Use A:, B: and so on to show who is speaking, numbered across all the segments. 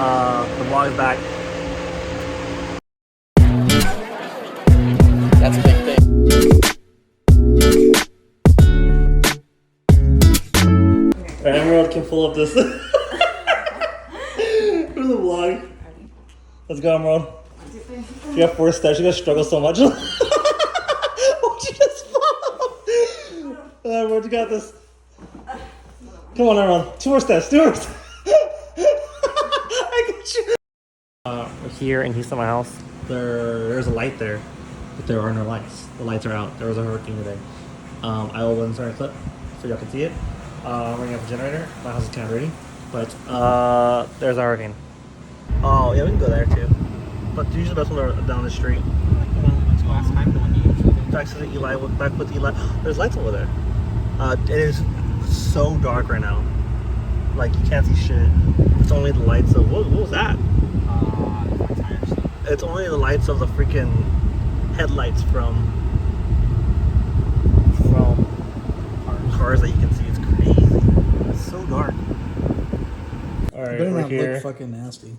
A: The vlog is back.
B: That's a big thing.
A: Alright, Emerald can pull up this for the vlog. Let's go, Emerald. You have 4 steps. You're gonna struggle so much. Why'd you just fall? Emerald, you got this. Come on, Emerald. 2 more steps. 2 more steps. I got you. We're here in Houston, my house. There's a light there, but there are no lights. The lights are out. There was a hurricane today. I will insert a clip so y'all can see it. I'm running up a generator. My house is kind of ready, but there's a hurricane. Oh yeah, we can go there too. But usually the best one are down the street.
B: When's the last time the one you usually do?
A: Back to Eli. Back with Eli. There's lights over there. It is so dark right now. Like you can't see shit. It's only the lights of what was that? It's only the lights of the freaking headlights from cars that you can see. It's crazy. It's so dark. All right,
C: better
A: we're
C: not
A: here.
C: look fucking nasty.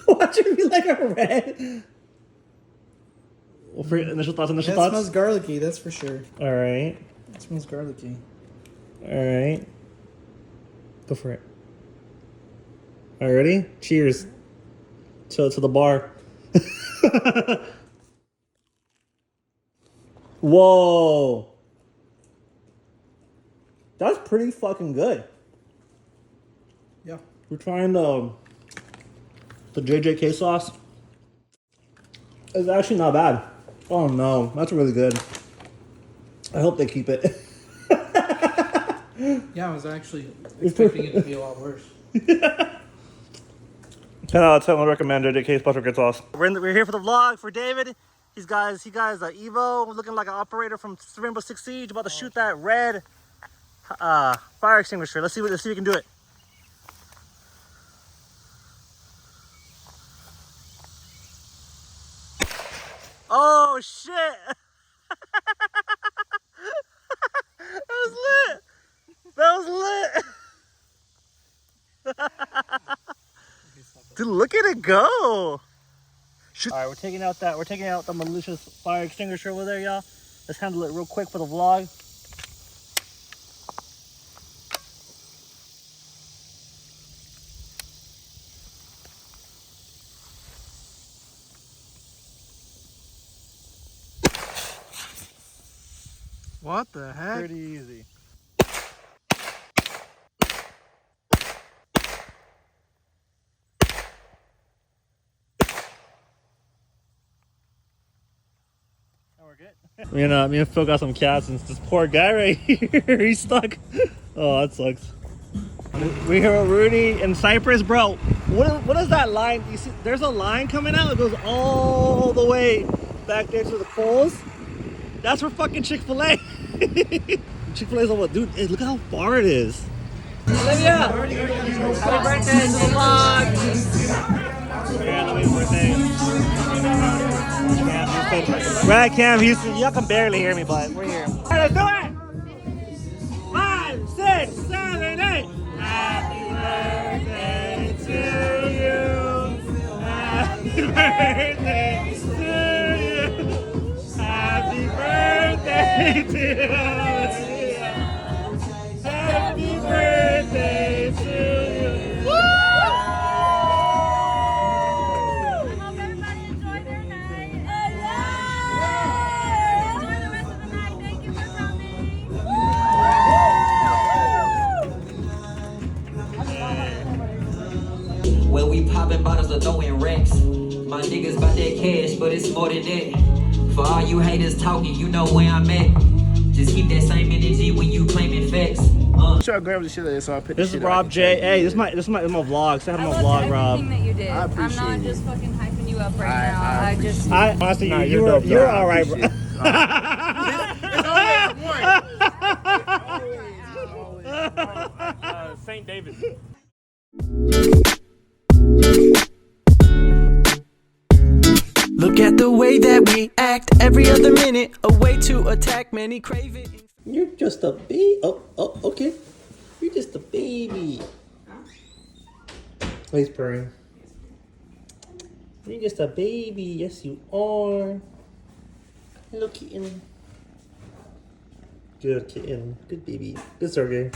A: Watch it be like a red. Well, for initial thoughts.
C: That smells garlicky, that's for sure.
A: All right.
C: That smells garlicky.
A: All right. Go for it. All right, ready? Cheers. To the bar. Whoa. That's pretty fucking good.
C: Yeah.
A: We're trying the JJK sauce. It's actually not bad. Oh no, that's really good. I hope they keep it.
C: Yeah, I was actually expecting it to be a lot worse.
A: 10 out of 10 would recommend JJK's butter good sauce. We're here for the vlog for David. He guys Evo, looking like an operator from Rainbow Six Siege, about to shoot that red fire extinguisher. Let's see if we can do it. Oh shit! That was lit. That was lit. Dude, look at it go. Alright, we're taking out the malicious fire extinguisher over there, y'all. Let's handle it real quick for the vlog.
C: What the heck?
A: Pretty easy. Me and Phil got some cats, and this poor guy right here, he's stuck. Oh, that sucks. We're here with Rudy in Cyprus, bro. What is that line? You see, there's a line coming out. It goes all the way back there to the poles. That's for fucking Chick-fil-A. Chick-fil-A's over, dude. Hey, look how far it is. Olivia, happy birthday to the vlog. Yeah, Louis' birthday. We're at Camp Houston. Y'all can barely hear me, but we're here. All right, let's do it. 5, 6, 7, 8. Happy birthday to you. Happy birthday to you. Happy birthday to you. Happy birthday to you. Woo!
D: Well, we popping bottles of throwing racks. My niggas bout that cash, but it's more than that. For all you haters talking, you know where I'm at. Just keep that same energy when you claiming facts.
B: Sure, I grabbed the shit out so I put
A: This is Rob J. Hey, this is my vlog. Say hi to my vlog, Rob.
E: Everything that you did.
B: I appreciate
E: I'm not
B: it.
E: just fucking hyping you up right now. I just.
A: Honestly,
B: Nah,
A: you're all right, bro.
B: St. David.
F: Look at the way that we act every other minute, a way to attack many craving.
A: You're just a baby. Oh, okay. You're just a baby. He's purring. You're just a baby. Yes, you are. Hello, kitten. Good kitten. Good baby. Good Sergey.